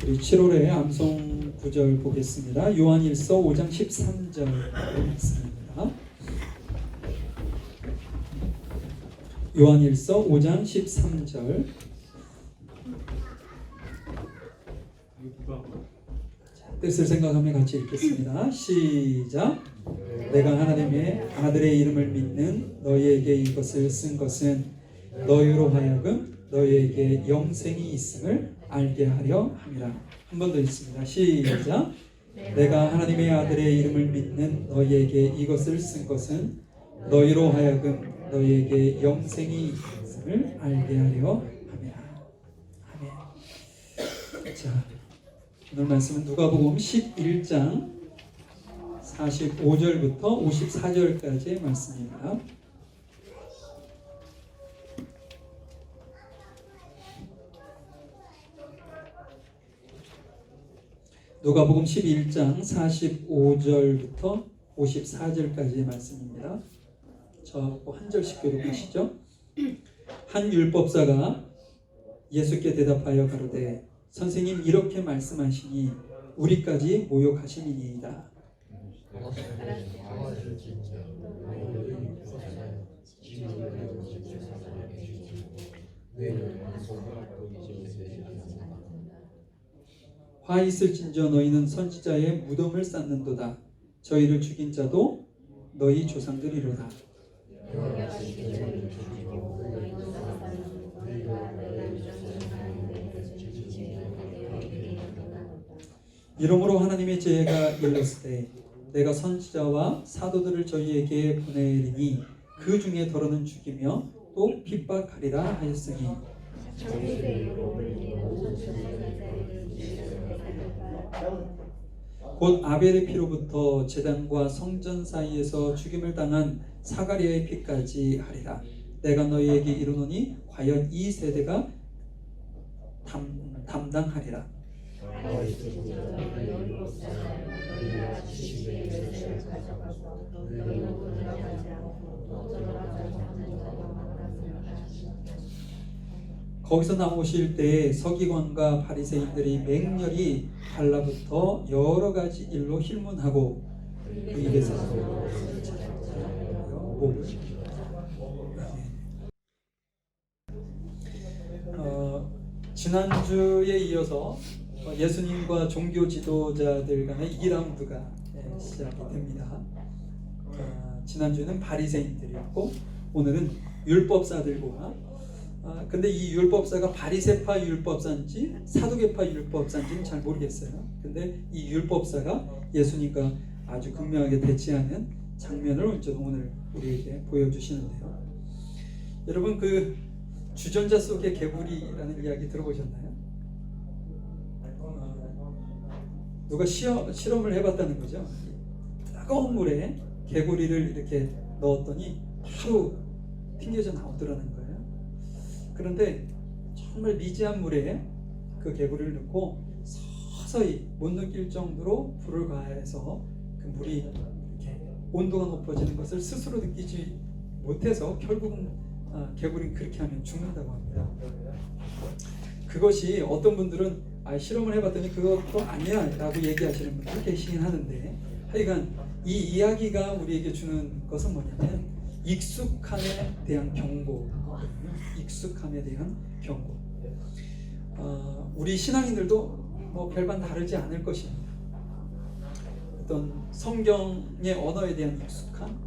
우리 7월의 암송 구절 보겠습니다. 요한일서 5장 13절 말씀입니다. 요한일서 5장 13절. 뜻을 생각하며 같이 읽겠습니다. 시작. 내가 하나님의 아들의 이름을 믿는 너희에게 이것을 쓴 것은 너희로 하여금 너희에게 영생이 있음을 알게 하려 함이라. 한 번 더 읽습니다. 시작. 내가 하나님의 아들의 이름을 믿는 너희에게 이것을 쓴 것은 너희로 하여금 너희에게 영생이 있음을 알게 하려 함이라. 아멘. 자, 오늘 말씀은 누가복음 11장 45절부터 54절까지의 말씀입니다. 누가복음 11장 45절부터 54절까지의 말씀입니다. 저하고 한 절씩 교독하시죠. 한 율법사가 예수께 대답하여 가로되 선생님 이렇게 말씀하시니 우리까지 모욕하심이니이다. 화 있을진저 너희는 선지자의 무덤을 쌓는도다. 저희를 죽인 자도 너희 조상들이로다. 이러므로 하나님의 지혜가 일렀으되 내가 선지자와 사도들을 저희에게 보내리니 그 중에 더러는 죽이며 또 핍박하리라 하였으니 곧 아벨의 피로부터 제단과 성전 사이에서 죽임을 당한 사가리아의 피까지 하리라. 내가 너희에게 이르노니 과연 이 세대가 담당하리라. 거기서 나오실 때 서기관과 바리새인들이 맹렬히 달라붙어 여러 가지 일로 힐문하고 그 입에서 지난주에 이어서 예수님과 종교 지도자들 간의 2라운드가 시작이 됩니다. 지난주에는 바리새인들이었고 오늘은 율법사들과 근데 이 율법사가 바리새파 율법사인지 사두개파 율법사인지는 잘 모르겠어요. 근데 이 율법사가 예수님과 아주 극명하게 대치하는 장면을 오늘 우리에게 보여주시는데요. 여러분 그 주전자 속의 개구리라는 이야기 들어보셨나요? 누가 실험을 해봤다는 거죠. 뜨거운 물에 개구리를 이렇게 넣었더니 바로 튕겨져 나오더라는 거예요. 그런데 정말 미지한 물에 그 개구리를 넣고 서서히 못 느낄 정도로 불을 가해서 그 물이 이렇게 온도가 높아지는 것을 스스로 느끼지 못해서 결국은 개구리는 그렇게 하면 죽는다고 합니다. 그것이 어떤 분들은 실험을 해봤더니 그것도 아니야 라고 얘기하시는 분들 계시긴 하는데 하여간 이 이야기가 우리에게 주는 것은 뭐냐면 익숙함에 대한 경고. 익숙함에 대한 경고. 우리 신앙인들도 뭐 별반 다르지 않을 것입니다. 어떤 성경의 언어에 대한 익숙함,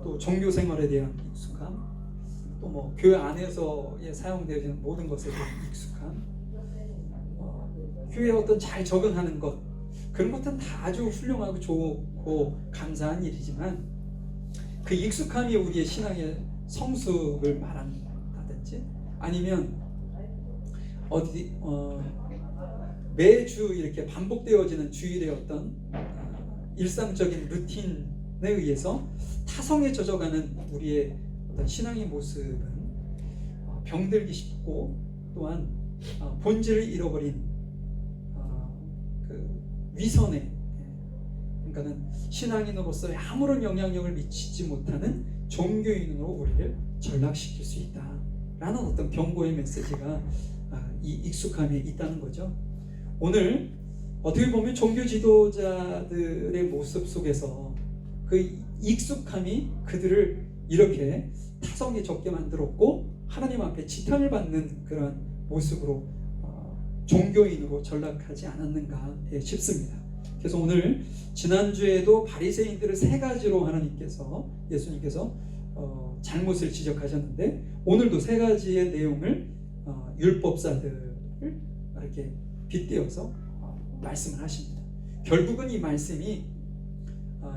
또 종교 생활에 대한 익숙함, 또 뭐 교회 안에서에 사용되어지는 모든 것에 대한 익숙함, 교회에 어떤 잘 적응하는 것, 그런 것들은 다 아주 훌륭하고 좋고 감사한 일이지만 그 익숙함이 우리의 신앙의 성숙을 말한다든지 아니면 매주 이렇게 반복되어지는 주일의 어떤 일상적인 루틴에 의해서 타성에 젖어가는 우리의 어떤 신앙의 모습은 병들기 쉽고 또한 본질을 잃어버린 그 위선에 그러니까는 신앙인으로서 아무런 영향력을 미치지 못하는 종교인으로 우리를 전락시킬 수 있다라는 어떤 경고의 메시지가 이 익숙함에 있다는 거죠. 오늘 어떻게 보면 종교 지도자들의 모습 속에서 그 익숙함이 그들을 이렇게 타성에 적게 만들었고 하나님 앞에 지탄을 받는 그런 모습으로 종교인으로 전락하지 않았는가 싶습니다. 그래서 오늘 지난주에도 바리새인들을 세 가지로 예수님께서 잘못을 지적하셨는데 오늘도 세 가지의 내용을 율법사들을 이렇게 빗대어서 말씀을 하십니다. 결국은 이 말씀이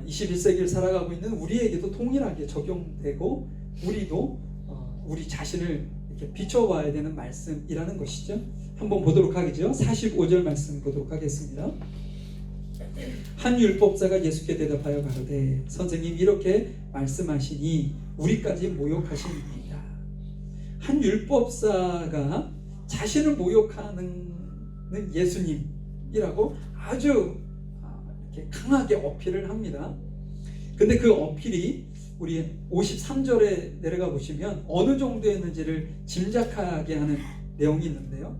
21세기를 살아가고 있는 우리에게도 동일하게 적용되고 우리도 우리 자신을 이렇게 비춰봐야 되는 말씀이라는 것이죠. 한번 보도록 하겠죠. 45절 말씀 보도록 하겠습니다. 한 율법사가 예수께 대답하여 가로되 선생님 이렇게 말씀하시니 우리까지 모욕하십니다. 한 율법사가 자신을 모욕하는 예수님이라고 아주 이렇게 강하게 어필을 합니다. 근데 그 어필이 우리 53절에 내려가 보시면 어느 정도였는지를 짐작하게 하는 내용이 있는데요.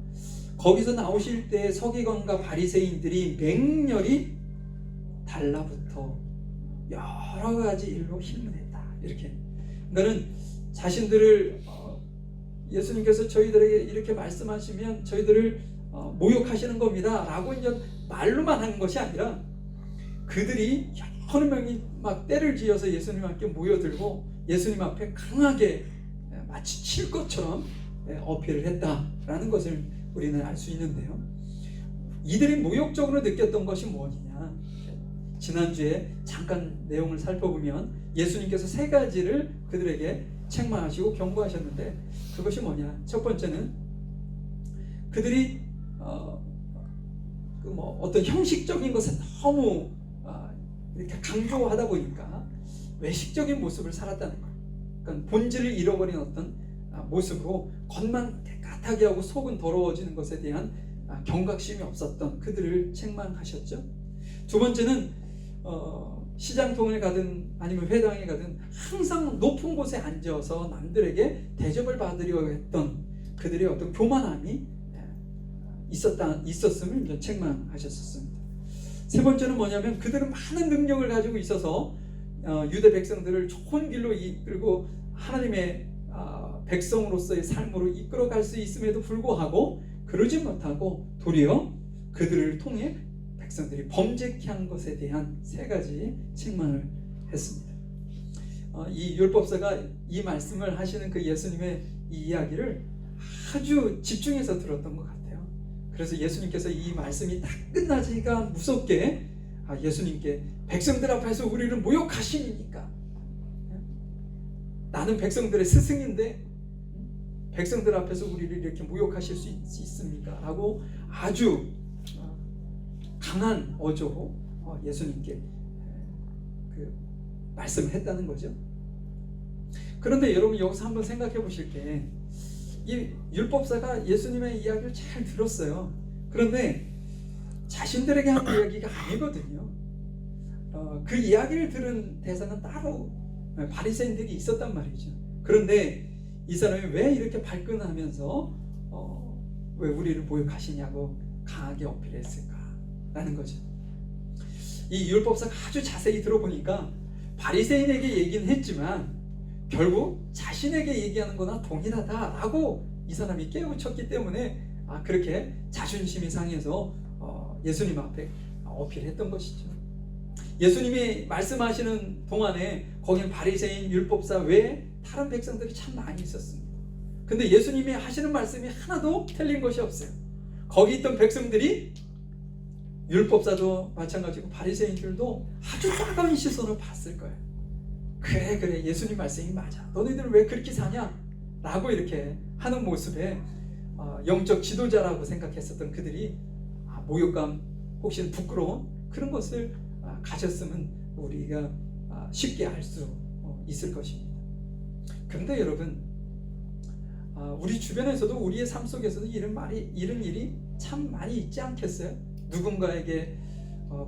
거기서 나오실 때 서기관과 바리새인들이 맹렬히 달라붙어 여러 가지 일로 힘냈다. 이렇게. 그러니까는 자신들을 예수님께서 저희들에게 이렇게 말씀하시면 저희들을 모욕하시는 겁니다. 라고 이제 말로만 하는 것이 아니라 그들이 여러 명이 막 때를 지어서 예수님 앞에 모여들고 예수님 앞에 강하게 마치 칠 것처럼 어필을 했다라는 것을 우리는 알 수 있는데요. 이들이 모욕적으로 느꼈던 것이 무엇이냐? 지난주에 잠깐 내용을 살펴보면 예수님께서 세 가지를 그들에게 책망하시고 경고하셨는데 그것이 뭐냐? 첫 번째는 그들이 어떤 형식적인 것에 너무 이렇게 강조하다 보니까 외식적인 모습을 살았다는 거예요. 그러니까 본질을 잃어버린 어떤 모습으로 겉만 깨끗하게 하고 속은 더러워지는 것에 대한 경각심이 없었던 그들을 책망하셨죠. 두 번째는 시장통을 가든 아니면 회당에 가든 항상 높은 곳에 앉아서 남들에게 대접을 받으려 했던 그들의 어떤 교만함이 있었음을 이제 책망하셨습니다. 세 번째는 뭐냐면 그들은 많은 능력을 가지고 있어서 유대 백성들을 좋은 길로 이끌고 하나님의 백성으로서의 삶으로 이끌어갈 수 있음에도 불구하고 그러지 못하고 도리어 그들을 통해 백성들이 범죄케 한 것에 대한 세 가지 책망을 했습니다. 이 율법사가 이 말씀을 하시는 그 예수님의 이 이야기를 아주 집중해서 들었던 것 같아요. 그래서 예수님께서 이 말씀이 다 끝나지가 무섭게 예수님께 백성들 앞에서 우리를 모욕하시니까 나는 백성들의 스승인데 백성들 앞에서 우리를 이렇게 모욕하실 수 있습니까? 라고 아주 강한 어조로 예수님께 그 말씀을 했다는 거죠. 그런데 여러분 여기서 한번 생각해 보실 게 이 율법사가 예수님의 이야기를 잘 들었어요. 그런데 자신들에게 한 이야기가 아니거든요. 그 이야기를 들은 대상은 따로 바리새인들이 있었단 말이죠. 그런데 이 사람이 왜 이렇게 발끈하면서 왜 우리를 모욕하시냐고 강하게 어필했을까라는 거죠. 이 율법사가 아주 자세히 들어보니까 바리새인에게 얘기는 했지만 결국 자신에게 얘기하는 거나 동일하다라고 이 사람이 깨우쳤기 때문에 그렇게 자존심이 상해서 예수님 앞에 어필했던 것이죠. 예수님이 말씀하시는 동안에 거긴 바리새인 율법사 외에 다른 백성들이 참 많이 있었습니다. 근데 예수님이 하시는 말씀이 하나도 틀린 것이 없어요. 거기 있던 백성들이 율법사도 마찬가지고 바리새인들도 아주 따가운 시선으로 봤을 거예요. 그래 예수님 말씀이 맞아. 너희들 왜 그렇게 사냐? 라고 이렇게 하는 모습에 영적 지도자라고 생각했었던 그들이 모욕감 혹시 부끄러운 그런 것을 가졌으면 우리가 쉽게 알 수 있을 것입니다. 그런데 여러분 우리 주변에서도 우리의 삶 속에서도 이런 일이 참 많이 있지 않겠어요? 누군가에게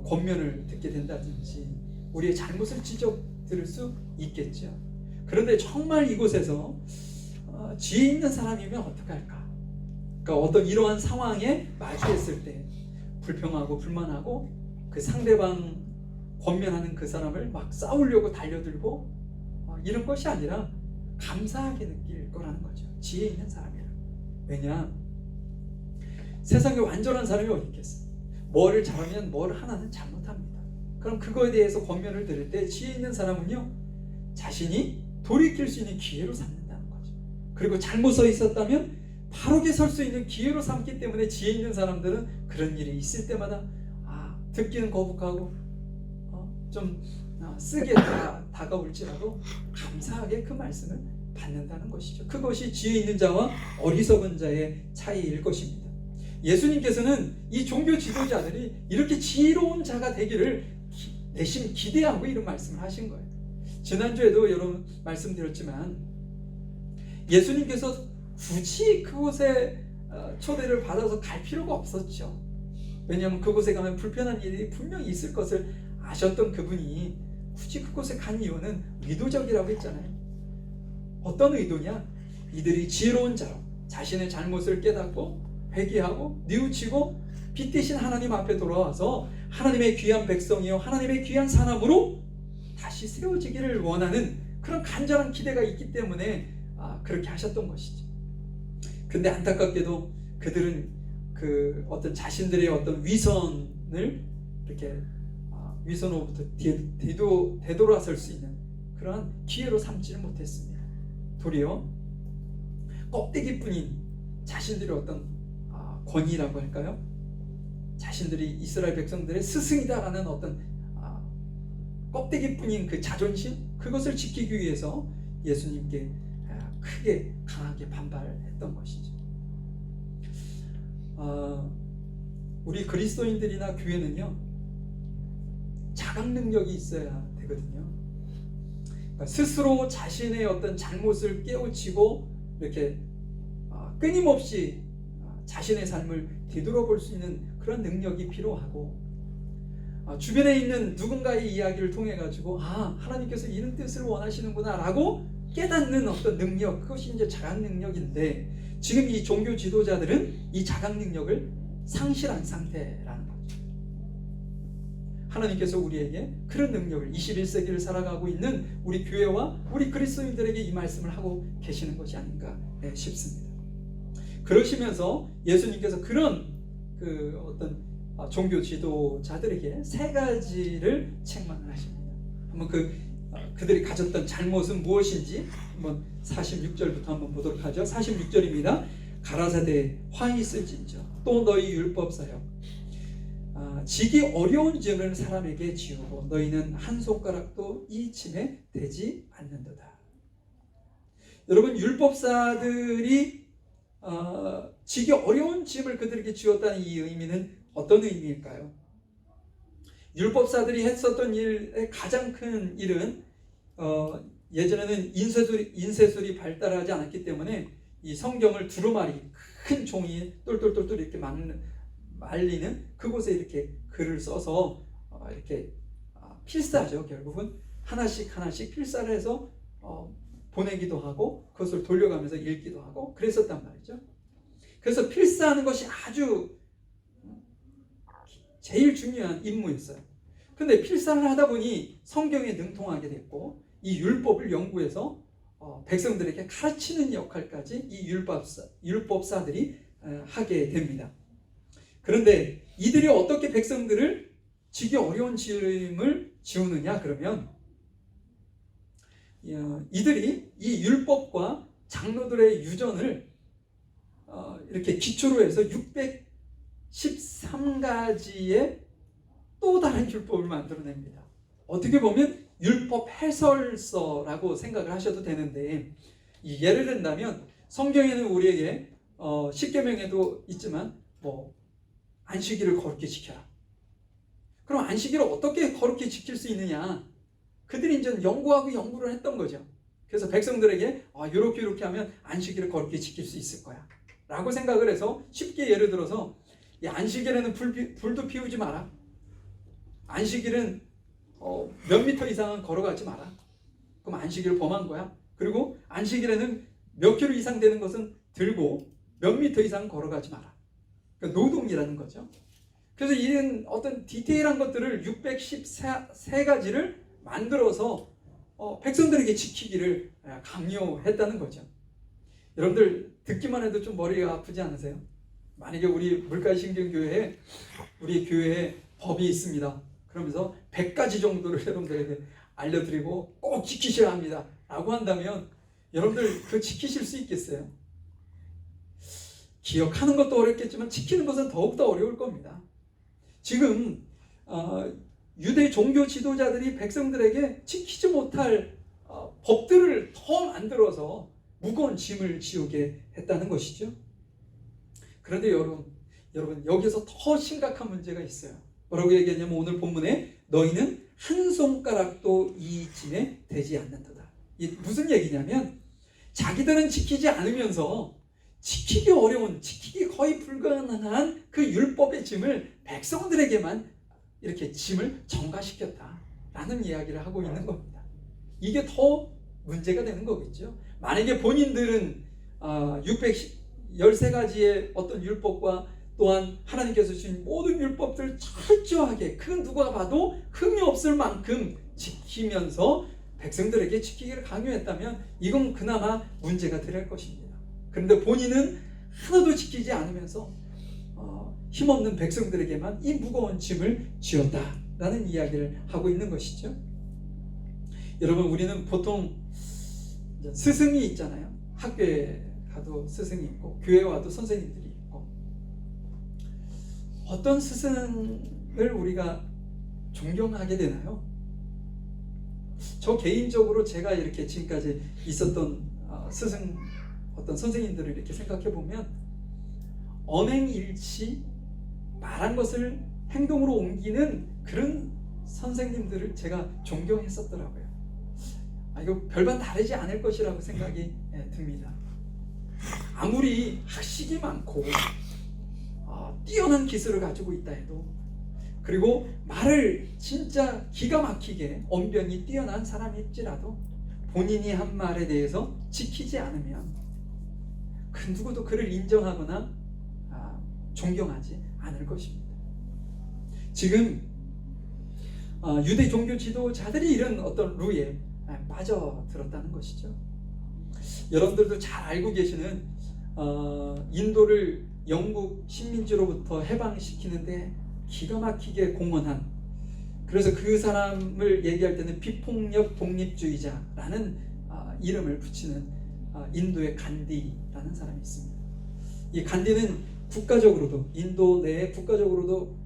권면을 듣게 된다든지 우리의 잘못을 지적 들을 수 있겠죠. 그런데 정말 이곳에서 지혜 있는 사람이면 어떡할까? 그러니까 어떤 이러한 상황에 마주했을 때 불평하고 불만하고 그 상대방 권면하는 그 사람을 막 싸우려고 달려들고 이런 것이 아니라 감사하게 느낄 거라는 거죠. 지혜 있는 사람이라. 왜냐? 세상에 완전한 사람이 어디 있겠어? 뭐를 잘하면 뭘 하나는 잘못합니다. 그럼 그거에 대해서 권면을 들을 때 지혜 있는 사람은요, 자신이 돌이킬 수 있는 기회로 삼는다는 거죠. 그리고 잘못 서 있었다면 바르게 설 수 있는 기회로 삼기 때문에 지혜 있는 사람들은 그런 일이 있을 때마다 듣기는 거북하고 좀 쓰기에 다가올지라도 감사하게 그 말씀을 받는다는 것이죠. 그것이 지혜 있는 자와 어리석은 자의 차이일 것입니다. 예수님께서는 이 종교 지도자들이 이렇게 지혜로운 자가 되기를 내심 기대하고 이런 말씀을 하신 거예요. 지난주에도 여러분 말씀드렸지만 예수님께서 굳이 그곳에 초대를 받아서 갈 필요가 없었죠. 왜냐하면 그곳에 가면 불편한 일이 분명히 있을 것을 아셨던 그분이 굳이 그곳에 간 이유는 의도적이라고 했잖아요. 어떤 의도냐? 이들이 지혜로운 자로 자신의 잘못을 깨닫고 회개하고 뉘우치고 빛 대신 하나님 앞에 돌아와서 하나님의 귀한 백성이요 하나님의 귀한 사람으로 다시 세워지기를 원하는 그런 간절한 기대가 있기 때문에 그렇게 하셨던 것이죠. 근데 안타깝게도 그들은 그 어떤 자신들의 어떤 위선을 이렇게 위선으로부터 되돌아설 수 있는 그러한 기회로 삼지를 못했습니다. 도리어 껍데기뿐인 자신들의 어떤 권위라고 할까요? 자신들이 이스라엘 백성들의 스승이다라는 어떤 껍데기뿐인 그 자존심, 그것을 지키기 위해서 예수님께 크게 강하게 반발했던 것이죠. 우리 그리스도인들이나 교회는요, 자각 능력이 있어야 되거든요. 그러니까 스스로 자신의 어떤 잘못을 깨우치고 이렇게 끊임없이 자신의 삶을 되돌아볼 수 있는 그런 능력이 필요하고, 주변에 있는 누군가의 이야기를 통해 가지고 하나님께서 이런 뜻을 원하시는구나 라고 깨닫는 어떤 능력, 그것이 이제 자각 능력인데, 지금 이 종교 지도자들은 이 자각 능력을 상실한 상태라는 거죠. 하나님께서 우리에게 그런 능력을 21세기를 살아가고 있는 우리 교회와 우리 그리스도인들에게 이 말씀을 하고 계시는 것이 아닌가 싶습니다. 그러시면서 예수님께서 그런 그 어떤 종교 지도자들에게 세 가지를 책망을 하십니다. 한번 그들이 가졌던 잘못은 무엇인지 한번 46절부터 한번 보도록 하죠. 46절입니다. 가라사대 화 있을진저 또 너희 율법사여 지기 어려운 점을 사람에게 지우고 너희는 한 손가락도 이 짐에 대지 않는도다. 여러분, 율법사들이 지기 어려운 짐을 그들에게 지웠다는 이 의미는 어떤 의미일까요? 율법사들이 했었던 일의 가장 큰 일은 예전에는 인쇄술이 발달하지 않았기 때문에 이 성경을 두루마리 큰 종이 똘똘똘똘 이렇게 말리는 그곳에 이렇게 글을 써서 이렇게 필사죠. 결국은 하나씩 필사를 해서 보내기도 하고 그것을 돌려가면서 읽기도 하고 그랬었단 말이죠. 그래서 필사하는 것이 아주 제일 중요한 임무였어요. 근데 필사를 하다 보니 성경에 능통하게 됐고 이 율법을 연구해서 백성들에게 가르치는 역할까지 이 율법사들이 하게 됩니다. 그런데 이들이 어떻게 백성들을 지기 어려운 짐을 지우느냐 그러면 이들이 이 율법과 장로들의 유전을 이렇게 기초로 해서 613가지의 또 다른 율법을 만들어냅니다. 어떻게 보면 율법 해설서라고 생각을 하셔도 되는데, 예를 든다면 성경에는 우리에게 십계명에도 있지만 안식일을 거룩히 지켜라. 그럼 안식일을 어떻게 거룩히 지킬 수 있느냐? 그들이 이제 연구를 했던 거죠. 그래서 백성들에게 이렇게 하면 안식일을 거룩히 지킬 수 있을 거야 라고 생각을 해서 쉽게 예를 들어서 안식일에는 불도 피우지 마라. 안식일은 몇 미터 이상은 걸어가지 마라. 그럼 안식일을 범한 거야. 그리고 안식일에는 몇 킬로 이상 되는 것은 들고 몇 미터 이상 걸어가지 마라. 그러니까 노동이라는 거죠. 그래서 이런 어떤 디테일한 것들을 613가지를 만들어서 백성들에게 지키기를 강요했다는 거죠. 여러분들 듣기만 해도 좀 머리가 아프지 않으세요? 만약에 우리 물가신경교회에 우리 교회에 법이 있습니다. 그러면서 100가지 정도를 여러분들에게 알려드리고 꼭 지키셔야 합니다 라고 한다면 여러분들 그거 지키실 수 있겠어요? 기억하는 것도 어렵겠지만 지키는 것은 더욱더 어려울 겁니다. 지금 유대 종교 지도자들이 백성들에게 지키지 못할 법들을 더 만들어서 무거운 짐을 지우게 했다는 것이죠. 그런데 여러분 여기서 더 심각한 문제가 있어요. 뭐라고 얘기하냐면 오늘 본문에 너희는 한 손가락도 이 짐에 대지 않는도다. 이게 무슨 얘기냐면 자기들은 지키지 않으면서 지키기 어려운, 지키기 거의 불가능한 그 율법의 짐을 백성들에게만 이렇게 짐을 전가시켰다라는 이야기를 하고 있는 겁니다. 이게 더 문제가 되는 거겠죠. 만약에 본인들은 613가지의 어떤 율법과 또한 하나님께서 주신 모든 율법들을 철저하게 그 누가 봐도 흠이 없을 만큼 지키면서 백성들에게 지키기를 강요했다면 이건 그나마 문제가 될 것입니다. 그런데 본인은 하나도 지키지 않으면서 힘없는 백성들에게만 이 무거운 짐을 지었다라는 이야기를 하고 있는 것이죠. 여러분 우리는 보통 스승이 있잖아요. 학교에 가도 스승이 있고 교회 와도 선생님들이 있고 어떤 스승을 우리가 존경하게 되나요? 저 개인적으로 제가 이렇게 지금까지 있었던 스승 어떤 선생님들을 이렇게 생각해 보면 언행일치 말한 것을 행동으로 옮기는 그런 선생님들을 제가 존경했었더라고요. 이거 별반 다르지 않을 것이라고 생각이 듭니다. 아무리 학식이 많고 뛰어난 기술을 가지고 있다 해도 그리고 말을 진짜 기가 막히게 언변이 뛰어난 사람일지라도 본인이 한 말에 대해서 지키지 않으면 그 누구도 그를 인정하거나 존경하지 않을 것입니다. 지금 유대 종교 지도자들이 이런 어떤 루에 빠져들었다는 것이죠. 여러분들도 잘 알고 계시는 인도를 영국 식민지로부터 해방시키는데 기가 막히게 공헌한, 그래서 그 사람을 얘기할 때는 비폭력 독립주의자라는 이름을 붙이는 인도의 간디라는 사람이 있습니다. 이 간디는 국가적으로도 인도 내 국가적으로도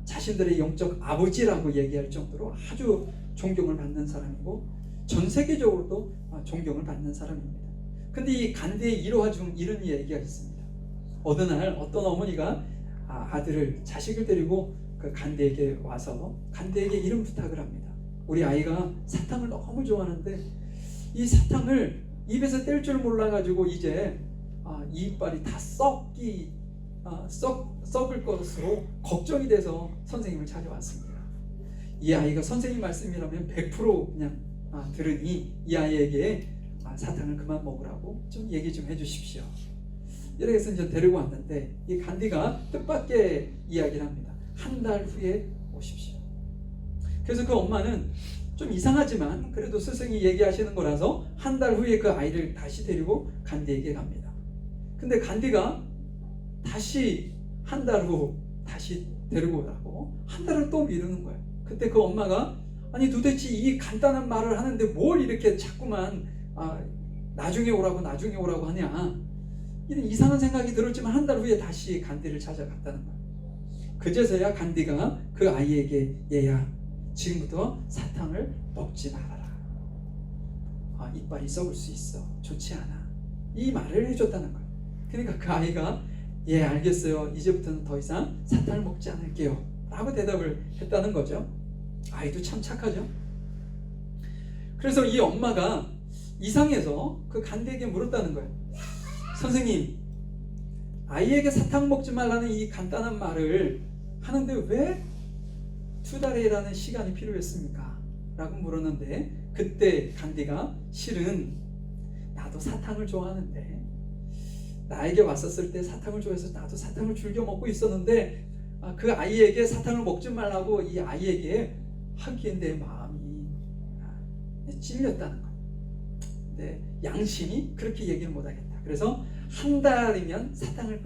자신들의 영적 아버지라고 얘기할 정도로 아주 존경을 받는 사람이고 전 세계적으로도 존경을 받는 사람입니다. 근데 이 간디의 일화 중 이런 얘기가 있습니다. 어느 날 어떤 어머니가 아들을 자식을 데리고 그 간디에게 와서 간디에게 이런 부탁을 합니다. 우리 아이가 사탕을 너무 좋아하는데 이 사탕을 입에서 뗄 줄 몰라가지고 이제 이빨이 다 썩을 것으로 걱정이 돼서 선생님을 찾아왔습니다. 이 아이가 선생님 말씀이라면 100% 그냥 들으니 이 아이에게 사탕을 그만 먹으라고 좀 얘기 좀 해주십시오. 이렇게 해서 이제 데리고 왔는데 이 간디가 뜻밖의 이야기를 합니다. 한 달 후에 오십시오. 그래서 그 엄마는 좀 이상하지만 그래도 스승이 얘기하시는 거라서 한 달 후에 그 아이를 다시 데리고 간디에게 갑니다. 근데 간디가 다시 한 달 후 다시 데리고 오라고 한 달을 또 미루는 거예요. 그때 그 엄마가 아니 도대체 이 간단한 말을 하는데 뭘 이렇게 자꾸만 나중에 오라고 하냐, 이런 이상한 생각이 들었지만 한 달 후에 다시 간디를 찾아갔다는 거예요. 그제서야 간디가 그 아이에게 얘야 지금부터 사탕을 먹지 말아라. 이빨이 썩을 수 있어. 좋지 않아. 이 말을 해줬다는 거예요. 그러니까 그 아이가 예 알겠어요. 이제부터는 더 이상 사탕을 먹지 않을게요 라고 대답을 했다는 거죠. 아이도 참 착하죠. 그래서 이 엄마가 이상해서 그 간디에게 물었다는 거예요. 선생님, 아이에게 사탕 먹지 말라는 이 간단한 말을 하는데 왜 2달이라는 시간이 필요했습니까? 라고 물었는데 그때 간디가 실은 나도 사탕을 좋아하는데 나에게 왔었을 때 사탕을 좋아해서 나도 사탕을 즐겨 먹고 있었는데 그 아이에게 사탕을 먹지 말라고 이 아이에게 하기에 내 마음이 찔렸다는 거예요. 근데 양심이 그렇게 얘기를 못하겠다. 그래서 한 달이면 사탕을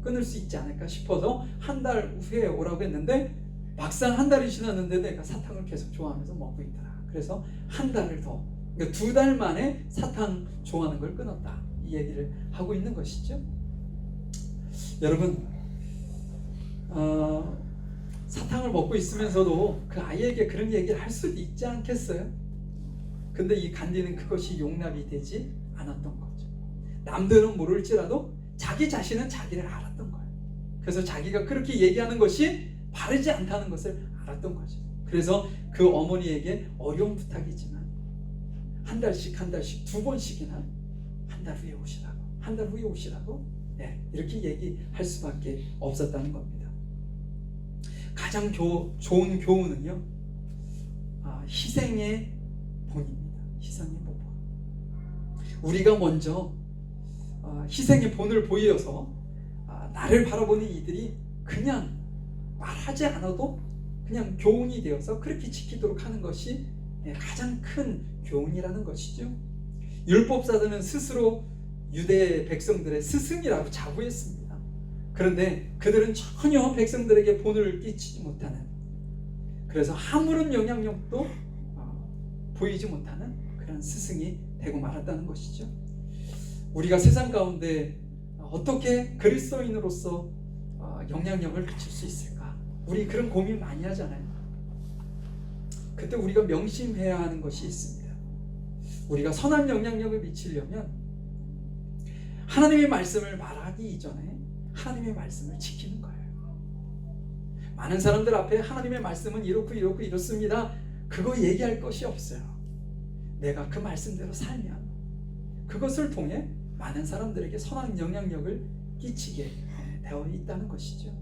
끊을 수 있지 않을까 싶어서 한 달 후에 오라고 했는데 막상 한 달이 지났는데 내가 사탕을 계속 좋아하면서 먹고 있더라. 그래서 한 달을 더, 그러니까 2달 만에 사탕 좋아하는 걸 끊었다. 이 얘기를 하고 있는 것이죠. 여러분, 사탕을 먹고 있으면서도 그 아이에게 그런 얘기를 할 수도 있지 않겠어요? 근데 이 간디는 그것이 용납이 되지 않았던 거죠. 남들은 모를지라도 자기 자신은 자기를 알았던 거예요. 그래서 자기가 그렇게 얘기하는 것이 바르지 않다는 것을 알았던 거죠. 그래서 그 어머니에게 어려운 부탁이지만 한 달씩 2번씩이나 한 달 후에 오시라고 이렇게 얘기할 수밖에 없었다는 겁니다. 가장 좋은 교훈은요, 희생의 본입니다. 희생의 본. 우리가 먼저 희생의 본을 보여서 나를 바라보는 이들이 그냥 말하지 않아도 그냥 교훈이 되어서 그렇게 지키도록 하는 것이 가장 큰 교훈이라는 것이죠. 율법사들은 스스로 유대 백성들의 스승이라고 자부했습니다. 그런데 그들은 전혀 백성들에게 본을 끼치지 못하는, 그래서 아무런 영향력도 보이지 못하는 그런 스승이 되고 말았다는 것이죠. 우리가 세상 가운데 어떻게 그리스도인으로서 영향력을 미칠 수 있을까? 우리 그런 고민 많이 하잖아요. 그때 우리가 명심해야 하는 것이 있습니다. 우리가 선한 영향력을 미치려면 하나님의 말씀을 말하기 이전에 하나님의 말씀을 지키는 거예요. 많은 사람들 앞에 하나님의 말씀은 이렇고 이렇습니다, 그거 얘기할 것이 없어요. 내가 그 말씀대로 살면 그것을 통해 많은 사람들에게 선한 영향력을 끼치게 되어 있다는 것이죠.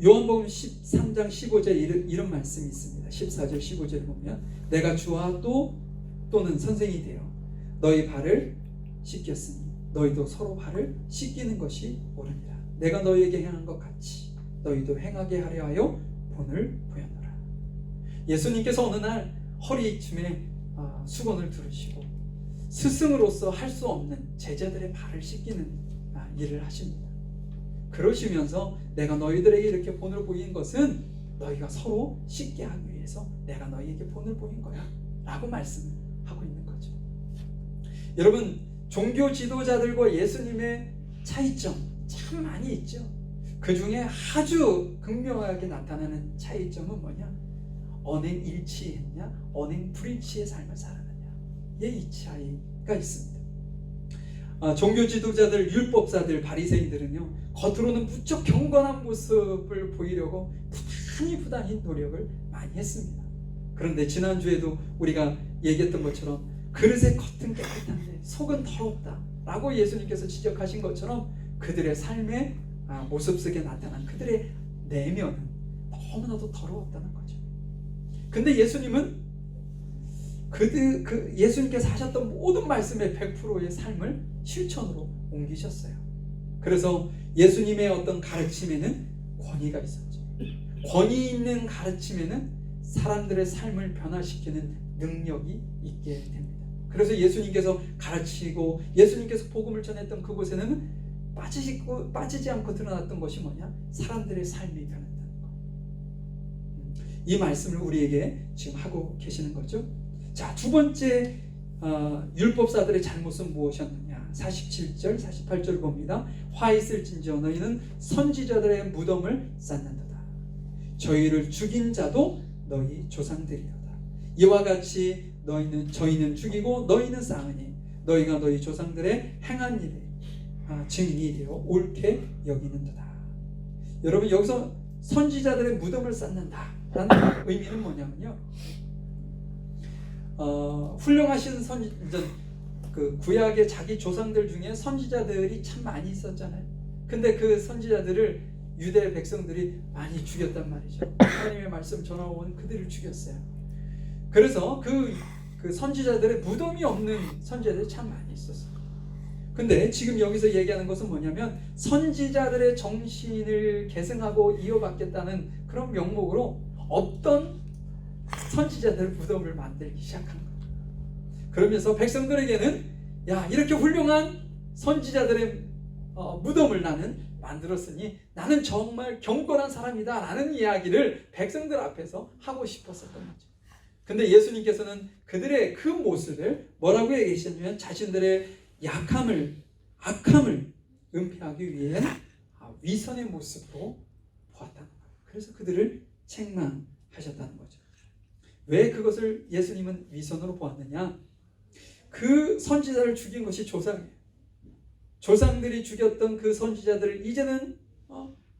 요한복음 13장 15절 이런 말씀이 있습니다. 14절 15절을 보면 내가 주와 또는 선생이 되어 너희 발을 씻겼으니 너희도 서로 발을 씻기는 것이 옳으니라. 내가 너희에게 행한 것 같이 너희도 행하게 하려 하여 본을 보였노라. 예수님께서 어느 날 허리춤에 수건을 두르시고 스승으로서 할 수 없는 제자들의 발을 씻기는 일을 하십니다. 그러시면서 내가 너희들에게 이렇게 본을 보인 것은 너희가 서로 씻게 하기 위해서 내가 너희에게 본을 보인 거야 라고 말씀을 하고 있는 거죠. 여러분, 종교 지도자들과 예수님의 차이점 참 많이 있죠. 그 중에 아주 극명하게 나타나는 차이점은 뭐냐? 언행 일치했냐, 언행 불일치의 삶을 살아가냐, 이 차이가 있습니다. 종교 지도자들, 율법사들, 바리새인들은요, 겉으로는 무척 경건한 모습을 보이려고 부단히 노력을 많이 했습니다. 그런데 지난주에도 우리가 얘기했던 것처럼 그릇의 겉은 깨끗한데 속은 더럽다 라고 예수님께서 지적하신 것처럼 그들의 삶의 모습 속에 나타난 그들의 내면은 너무나도 더러웠다는 거죠. 근데 예수님은 예수님께서 하셨던 모든 말씀의 100%의 삶을 실천으로 옮기셨어요. 그래서 예수님의 어떤 가르침에는 권위가 있었죠. 권위 있는 가르침에는 사람들의 삶을 변화시키는 능력이 있게 됩니다. 그래서 예수님께서 가르치고 예수님께서 복음을 전했던 그곳에는 빠지지 않고 드러났던 것이 뭐냐? 사람들의 삶이 변했다는 것. 이 말씀을 우리에게 지금 하고 계시는 거죠. 자, 두 번째 율법사들의 잘못은 무엇이었느냐? 47절, 48절 봅니다. 화 있을진저 너희는 선지자들의 무덤을 쌓는도다. 저희를 죽인 자도 너희 조상들이로다. 이와 같이 저희는 죽이고 너희는 쌓으니 너희가 너희 조상들의 행한 일에 증인이 되어 옳게 여기는도다. 여러분, 여기서 선지자들의 무덤을 쌓는다라는 의미는 뭐냐면요, 훌륭하신 그 구약의 자기 조상들 중에 선지자들이 참 많이 있었잖아요. 근데 그 선지자들을 유대 백성들이 많이 죽였단 말이죠. 하나님의 말씀 전하고는 그들을 죽였어요. 그래서 그 선지자들의 무덤이 없는 선지자들이 참 많이 있었어요. 근데 지금 여기서 얘기하는 것은 뭐냐면 선지자들의 정신을 계승하고 이어받겠다는 그런 명목으로 어떤 선지자들 무덤을 만들기 시작한 거예요. 그러면서 백성들에게는 야, 이렇게 훌륭한 선지자들의 무덤을 나는 만들었으니 나는 정말 경건한 사람이다 라는 이야기를 백성들 앞에서 하고 싶었었던 거죠. 근데 예수님께서는 그들의 그 모습을 뭐라고 얘기하셨냐면 자신들의 약함을, 악함을 은폐하기 위해 위선의 모습으로 보았다는 거예요. 그래서 그들을 책망하셨다는 거죠. 왜 그것을 예수님은 위선으로 보았느냐? 그 선지자를 죽인 것이 조상이에요. 조상들이 죽였던 그 선지자들을 이제는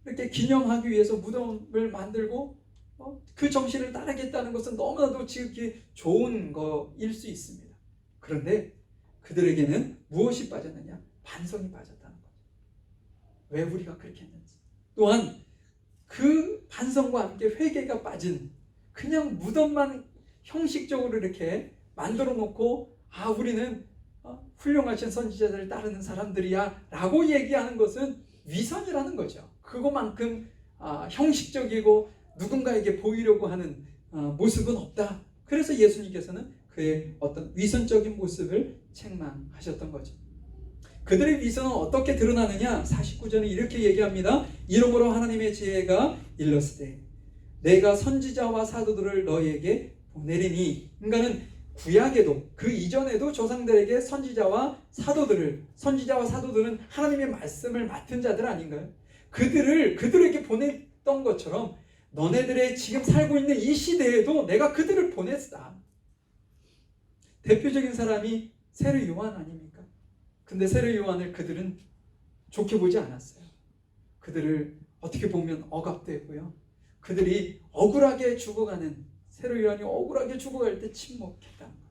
이렇게 기념하기 위해서 무덤을 만들고 그 정신을 따르겠다는 것은 너무나도 지극히 좋은 거일 수 있습니다. 그런데 그들에게는 무엇이 빠졌느냐? 반성이 빠졌다는 거죠. 왜 우리가 그렇게 했는지. 또한 그 반성과 함께 회개가 빠진 그냥 무덤만 형식적으로 이렇게 만들어 놓고 우리는 훌륭하신 선지자들을 따르는 사람들이야 라고 얘기하는 것은 위선이라는 거죠. 그것만큼 형식적이고 누군가에게 보이려고 하는 모습은 없다. 그래서 예수님께서는 그의 어떤 위선적인 모습을 책망하셨던 거죠. 그들의 위선은 어떻게 드러나느냐? 49절은 이렇게 얘기합니다. 이러므로 하나님의 지혜가 일렀으되 내가 선지자와 사도들을 너희에게 보내리니. 그러니까는 구약에도 그 이전에도 조상들에게 선지자와 사도들은 하나님의 말씀을 맡은 자들 아닌가요? 그들에게 보냈던 것처럼 너네들의 지금 살고 있는 이 시대에도 내가 그들을 보냈다. 대표적인 사람이 세례 요한 아닙니까? 근데 세례 요한을 그들은 좋게 보지 않았어요. 그들을 어떻게 보면 억압되고요. 그들이 억울하게 죽어가는, 세례 요한이 억울하게 죽어갈 때 침묵했다는 거예요.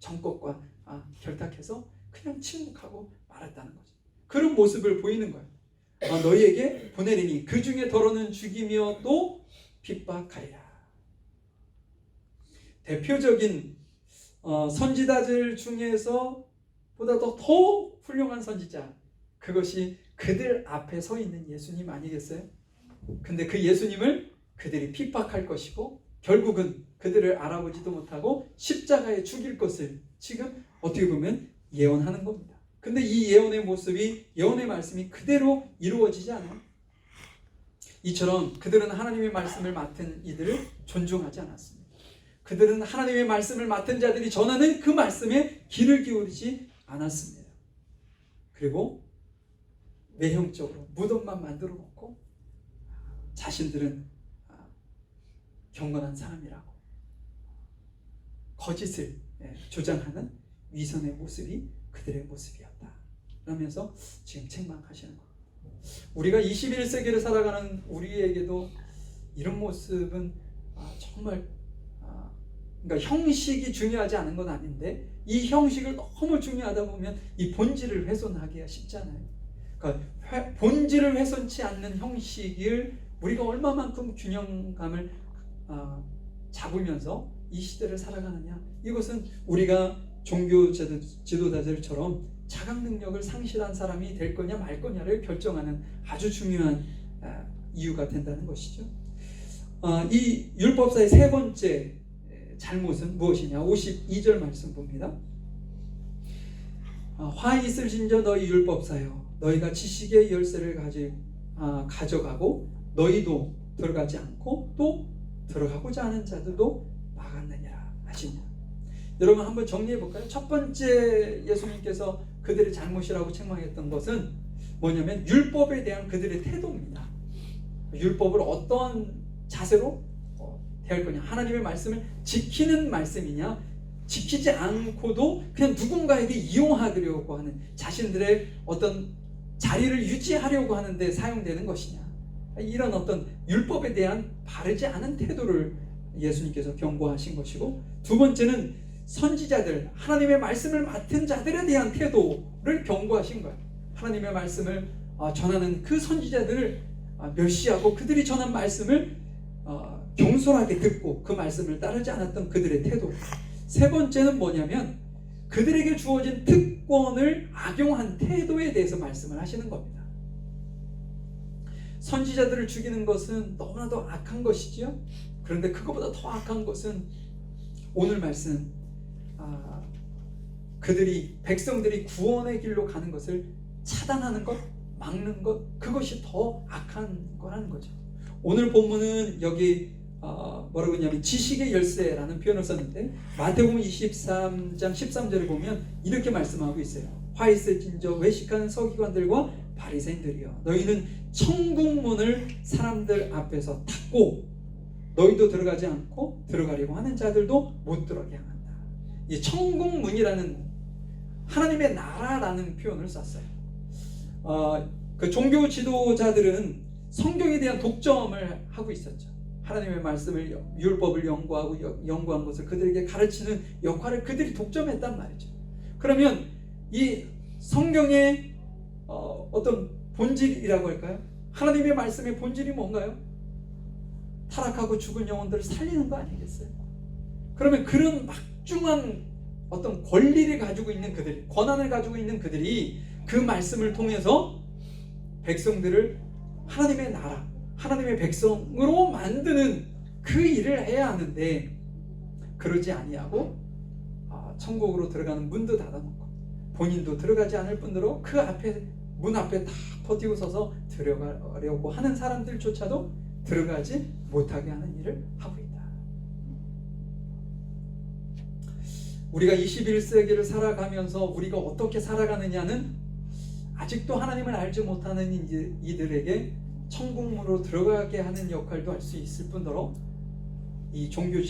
정법과 결탁해서 그냥 침묵하고 말았다는 거죠. 그런 모습을 보이는 거예요. 너희에게 보내리니 그 중에 더러는 죽이며 또 핍박하리라. 대표적인 선지자들 중에서 보다 더 훌륭한 선지자, 그것이 그들 앞에 서 있는 예수님 아니겠어요? 근데 그 예수님을 그들이 핍박할 것이고 결국은 그들을 알아보지도 못하고 십자가에 죽일 것을 지금 어떻게 보면 예언하는 겁니다. 근데 이 예언의 모습이, 예언의 말씀이 그대로 이루어지지 않아요. 이처럼 그들은 하나님의 말씀을 맡은 이들을 존중하지 않았습니다. 그들은 하나님의 말씀을 맡은 자들이 전하는 그 말씀에 귀를 기울이지 않았습니다. 그리고 외형적으로 무덤만 만들어 놓고 자신들은 경건한 사람이라고 거짓을 주장하는 위선의 모습이 그들의 모습이었다. 그러면서 지금 책망하시는 겁니다. 우리가 21세기를 살아가는 우리에게도 이런 모습은 정말 그러니까 형식이 중요하지 않은 건 아닌데 이 형식을 너무 중요하다 보면 이 본질을 훼손하기가 쉽잖아요. 그러니까 본질을 훼손치 않는 형식을 우리가 얼마만큼 균형감을 잡으면서 이 시대를 살아가느냐, 이것은 우리가 종교 지도자들처럼 자각 능력을 상실한 사람이 될 거냐 말 거냐를 결정하는 아주 중요한 이유가 된다는 것이죠. 이 율법사의 세 번째 잘못은 무엇이냐? 52절 말씀 봅니다. 화 있을진저 너희 율법사여, 너희가 지식의 열쇠를 가져가고 너희도 들어가지 않고 또 들어가고자 하는 자들도 막았느니라 하시냐. 여러분 한번 정리해 볼까요? 첫 번째 예수님께서 그들의 잘못이라고 책망했던 것은 뭐냐면 율법에 대한 그들의 태도입니다. 율법을 어떤 자세로 대할 거냐, 하나님의 말씀을 지키는 말씀이냐, 지키지 않고도 그냥 누군가에게 이용하려고 하는, 자신들의 어떤 자리를 유지하려고 하는데 사용되는 것이냐, 이런 어떤 율법에 대한 바르지 않은 태도를 예수님께서 경고하신 것이고, 두 번째는 선지자들, 하나님의 말씀을 맡은 자들에 대한 태도를 경고하신 거예요. 하나님의 말씀을 전하는 그 선지자들을 멸시하고 그들이 전한 말씀을 경솔하게 듣고 그 말씀을 따르지 않았던 그들의 태도. 세 번째는 뭐냐면 그들에게 주어진 특권을 악용한 태도에 대해서 말씀을 하시는 겁니다. 선지자들을 죽이는 것은 너무나도 악한 것이지요. 그런데 그것보다 더 악한 것은 오늘 말씀 백성들이 구원의 길로 가는 것을 차단하는 것, 막는 것, 그것이 더 악한 거라는 거죠. 오늘 본문은 여기 뭐라고 했냐면 지식의 열쇠라는 표현을 썼는데 마태복음 23장 13절을 보면 이렇게 말씀하고 있어요. 화 있을진저 외식하는 서기관들과 바리새인들이여, 너희는 천국문을 사람들 앞에서 닫고 너희도 들어가지 않고 들어가려고 하는 자들도 못 들어가게 한다. 이 천국문이라는 하나님의 나라라는 표현을 썼어요. 그 종교 지도자들은 성경에 대한 독점을 하고 있었죠. 하나님의 말씀을, 율법을 연구한 것을 그들에게 가르치는 역할을 그들이 독점했단 말이죠. 그러면 이 성경의 어떤 본질이라고 할까요? 하나님의 말씀의 본질이 뭔가요? 타락하고 죽은 영혼들을 살리는 거 아니겠어요? 그러면 그런 막중한 어떤 권리를 가지고 있는 그들, 권한을 가지고 있는 그들이 그 말씀을 통해서 백성들을 하나님의 나라, 하나님의 백성으로 만드는 그 일을 해야 하는데 그러지 아니하고 천국으로 들어가는 문도 닫아놓고 본인도 들어가지 않을 뿐더러 그 앞에 문 앞에 다 버티고 서서 들어가려고 하는 사람들조차도 들어가지 못하게 하는 일을 하고 있다. 우리가 21세기를 살아가면서 우리가 어떻게 살아가느냐는 아직도 하나님을 알지 못하는 이들에게 천국문으로 들어가게 하는 역할도 할 수 있을 뿐더러 이 종교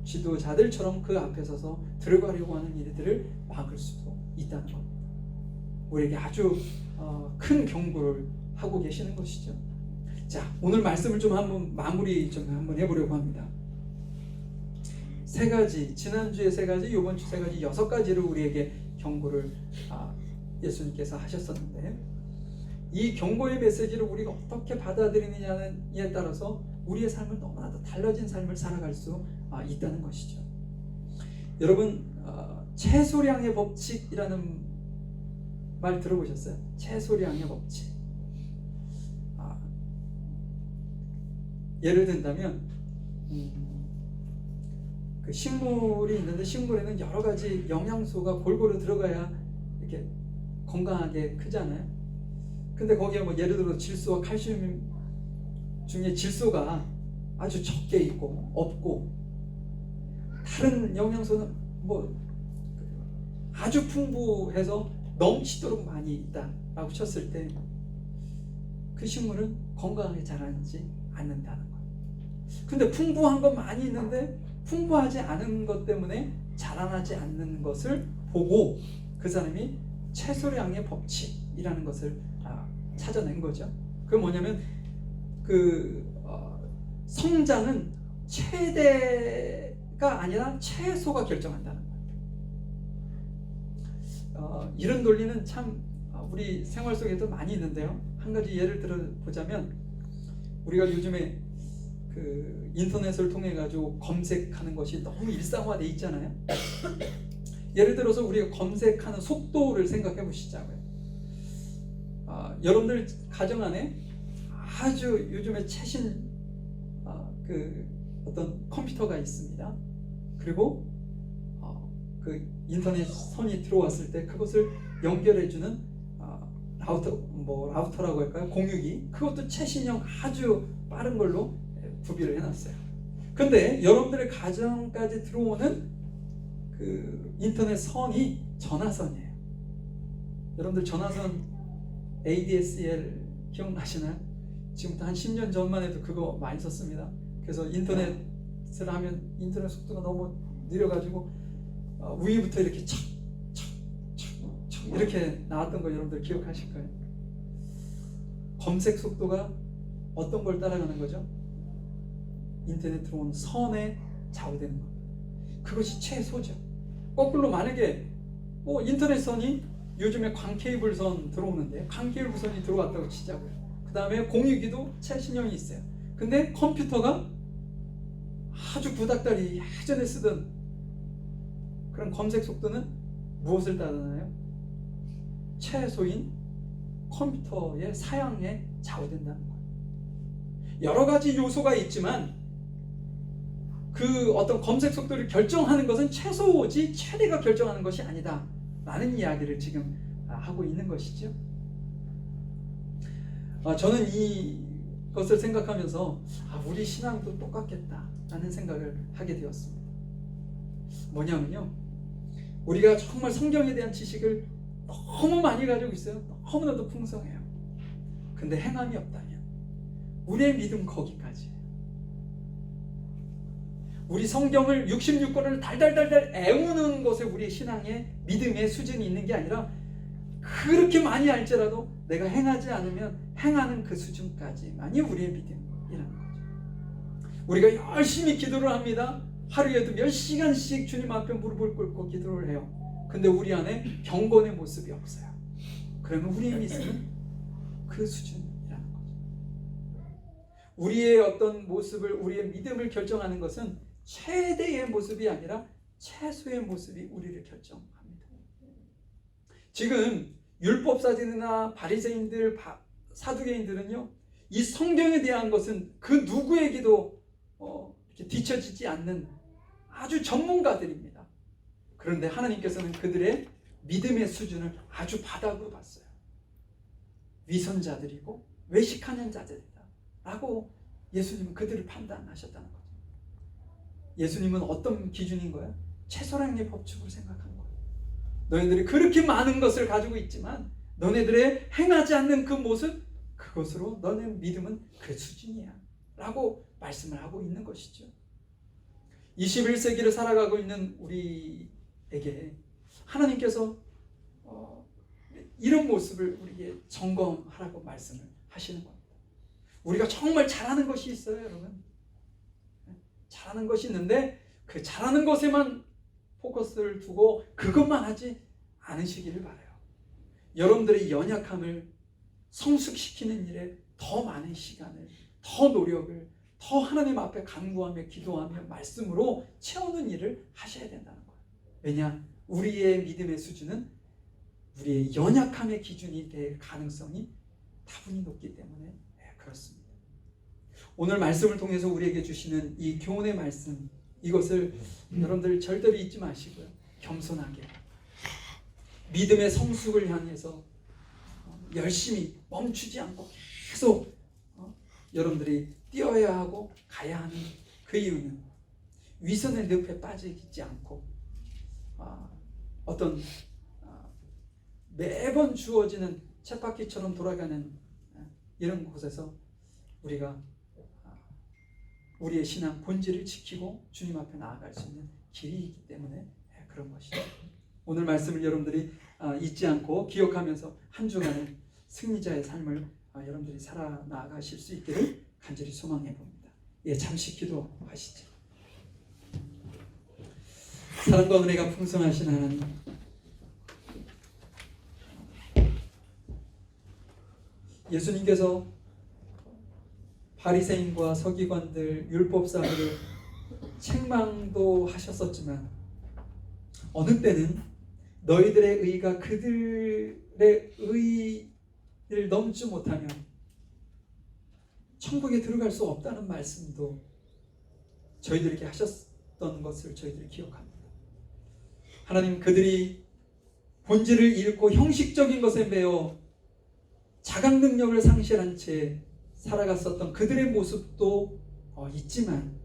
지도자들처럼 그 앞에 서서 들어가려고 하는 일들을 막을 수도 있다는 겁니다. 우리에게 아주 큰 경고를 하고 계시는 것이죠. 자, 오늘 말씀을 좀 한번 마무리 좀 한번 해보려고 합니다. 세 가지, 지난주에 세 가지, 이번 주 세 가지, 6가지를 우리에게 경고를 예수님께서 하셨었는데 이 경고의 메시지를 우리가 어떻게 받아들이느냐에 따라서 우리의 삶은 너무나도 달라진 삶을 살아갈 수 있다는 것이죠. 여러분, 최소량의 법칙이라는 말 들어보셨어요? 최소량의 법칙. 예를 든다면 그 식물이 있는데 식물에는 여러 가지 영양소가 골고루 들어가야 이렇게 건강하게 크잖아요. 근데 거기에 뭐 예를 들어 질소와 칼슘 중에 질소가 아주 적게 있고 없고 다른 영양소는 뭐 아주 풍부해서 넘치도록 많이 있다라고 쳤을 때 그 식물은 건강하게 자라지 않는다는 거예요. 근데 풍부한 건 많이 있는데 풍부하지 않은 것 때문에 자라나지 않는 것을 보고 그 사람이 최소량의 법칙이라는 것을 찾아낸 거죠. 그게 뭐냐면 성장은 최대가 아니라 최소가 결정한다는 거예요. 이런 논리는 참 우리 생활 속에도 많이 있는데요. 한 가지 예를 들어 보자면 우리가 요즘에 그 인터넷을 통해 가지고 검색하는 것이 너무 일상화돼 있잖아요. 예를 들어서 우리가 검색하는 속도를 생각해 보시자고요. 여러분들 가정 안에 아주 요즘에 최신 그 어떤 컴퓨터가 있습니다. 그리고 그 인터넷 선이 들어왔을 때 그것을 연결해주는 라우터라고 할까요? 공유기, 그것도 최신형 아주 빠른 걸로 구비를 해놨어요. 근데 여러분들의 가정까지 들어오는 그 인터넷 선이 전화선이에요. 여러분들 전화선 ADSL 기억나시나요? 지금부터 한 10년 전만 해도 그거 많이 썼습니다. 그래서 인터넷을 하면 인터넷 속도가 너무 느려가지고 위부터 이렇게 착 이렇게 나왔던 거 여러분들 기억하실 거예요. 검색 속도가 어떤 걸 따라가는 거죠? 인터넷 들어온 선에 좌우되는 겁니다. 그것이 최소죠. 거꾸로 만약에 인터넷 선이 요즘에 광케이블선 들어오는데 광케이블선이 들어왔다고 치자고요. 그 다음에 공유기도 최신형이 있어요. 근데 컴퓨터가 아주 구닥다리 예전에 쓰던 그런 검색 속도는 무엇을 따르나요? 최소인 컴퓨터의 사양에 좌우된다는 거예요. 여러 가지 요소가 있지만 그 어떤 검색 속도를 결정하는 것은 최소지 최대가 결정하는 것이 아니다 라는 이야기를 지금 하고 있는 것이죠. 저는 이것을 생각하면서 우리 신앙도 똑같겠다 라는 생각을 하게 되었습니다. 뭐냐면요, 우리가 정말 성경에 대한 지식을 너무 많이 가지고 있어요. 너무나도 풍성해요. 근데 행함이 없다면 우리의 믿음 거기까지예요. 우리 성경을 66권을 달달달달 애우는 것에 우리의 신앙의 믿음의 수준이 있는 게 아니라 그렇게 많이 알지라도 내가 행하지 않으면 행하는 그 수준까지만이 우리의 믿음이라는 거죠. 우리가 열심히 기도를 합니다. 하루에도 몇 시간씩 주님 앞에 무릎을 꿇고 기도를 해요. 근데 우리 안에 경건의 모습이 없어요. 그러면 우리의 믿음은 그 수준이라는 거죠. 우리의 어떤 모습을, 우리의 믿음을 결정하는 것은 최대의 모습이 아니라 최소의 모습이 우리를 결정합니다. 지금 율법사진이나 바리새인들, 사두개인들은요, 이 성경에 대한 것은 그 누구에게도 이렇게 뒤처지지 않는 아주 전문가들입니다. 그런데 하나님께서는 그들의 믿음의 수준을 아주 바닥으로 봤어요. 위선자들이고 외식하는 자들이다 라고 예수님은 그들을 판단하셨다는 거죠. 예수님은 어떤 기준인 거야? 최소량의 법칙을 생각한 거예요. 너희들이 그렇게 많은 것을 가지고 있지만 너네들의 행하지 않는 그 모습, 그것으로 너네 믿음은 그 수준이야 라고 말씀을 하고 있는 것이죠. 21세기를 살아가고 있는 우리에게 하나님께서 이런 모습을 우리에게 점검하라고 말씀을 하시는 겁니다. 우리가 정말 잘하는 것이 있어요, 여러분. 잘하는 것이 있는데 그 잘하는 것에만 포커스를 두고 그것만 하지 않으시기를 바라요. 여러분들의 연약함을 성숙시키는 일에 더 많은 시간을, 더 노력을, 더 하나님 앞에 간구하며 기도하며 말씀으로 채우는 일을 하셔야 된다는 거예요. 왜냐? 우리의 믿음의 수준은 우리의 연약함의 기준이 될 가능성이 다분히 높기 때문에 그렇습니다. 오늘 말씀을 통해서 우리에게 주시는 이 교훈의 말씀, 이것을 여러분들 절대로 잊지 마시고요. 겸손하게 믿음의 성숙을 향해서 열심히 멈추지 않고 계속 여러분들이 뛰어야 하고 가야 하는 그 이유는 위선의 늪에 빠지지 않고 어떤 매번 주어지는 쳇바퀴처럼 돌아가는 이런 곳에서 우리가 우리의 신앙 본질을 지키고 주님 앞에 나아갈 수 있는 길이 있기 때문에 그런 것이죠. 오늘 말씀을 여러분들이 잊지 않고 기억하면서 한 주간의 승리자의 삶을 여러분들이 살아 나가실 수 있기를 간절히 소망해 봅니다. 잠시 기도하시죠. 사랑과 은혜가 풍성하신 하나님, 예수님께서 바리새인과 서기관들, 율법사들을 책망도 하셨었지만 어느 때는 너희들의 의가 그들의 의를 넘지 못하면 천국에 들어갈 수 없다는 말씀도 저희들에게 하셨던 것을 저희들이 기억합니다. 하나님, 그들이 본질을 잃고 형식적인 것에 매여 자각 능력을 상실한 채 살아갔었던 그들의 모습도 있지만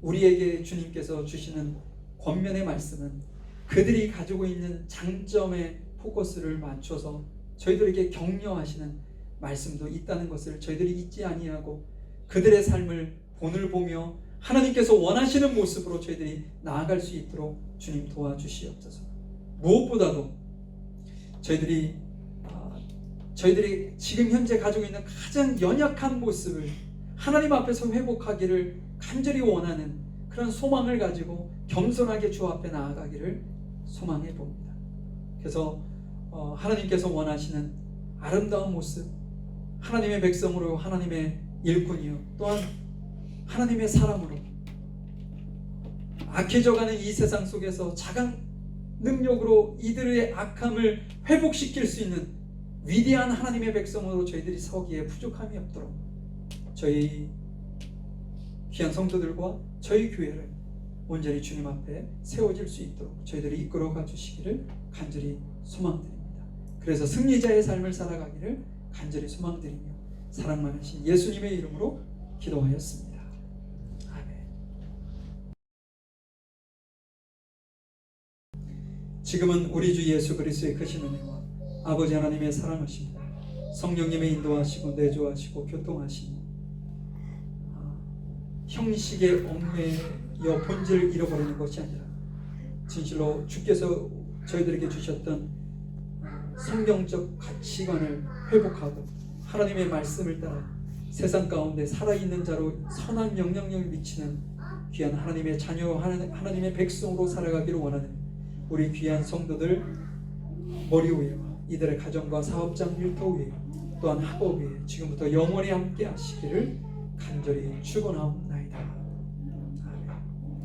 우리에게 주님께서 주시는 권면의 말씀은 그들이 가지고 있는 장점에 포커스를 맞춰서 저희들에게 격려하시는 말씀도 있다는 것을 저희들이 잊지 아니하고 그들의 삶을 본을 보며 하나님께서 원하시는 모습으로 저희들이 나아갈 수 있도록 주님 도와주시옵소서. 무엇보다도 저희들이 지금 현재 가지고 있는 가장 연약한 모습을 하나님 앞에서 회복하기를 간절히 원하는 그런 소망을 가지고 겸손하게 주 앞에 나아가기를 소망해 봅니다. 그래서 하나님께서 원하시는 아름다운 모습, 하나님의 백성으로, 하나님의 일꾼이요, 또한 하나님의 사람으로 악해져가는 이 세상 속에서 자각 능력으로 이들의 악함을 회복시킬 수 있는 위대한 하나님의 백성으로 저희들이 서기에 부족함이 없도록 저희 귀한 성도들과 저희 교회를 온전히 주님 앞에 세워질 수 있도록 저희들이 이끌어가 주시기를 간절히 소망드립니다. 그래서 승리자의 삶을 살아가기를 간절히 소망드리며 사랑 많으신 예수님의 이름으로 기도하였습니다. 아멘. 지금은 우리 주 예수 그리스도의 크신 은혜와 아버지 하나님의 사랑하심과 성령님의 인도하시고 내조하시고 교통하시니 형식에 얽매여 본질을 잃어버리는 것이 아니라 진실로 주께서 저희들에게 주셨던 성경적 가치관을 회복하고 하나님의 말씀을 따라 세상 가운데 살아있는 자로 선한 영향력을 미치는 귀한 하나님의 자녀, 하나님의 백성으로 살아가기를 원하는 우리 귀한 성도들 머리 위에와 이들의 가정과 사업장 일터 위에 또한 학업 위에 지금부터 영원히 함께 하시기를 간절히 축원하옵나이다.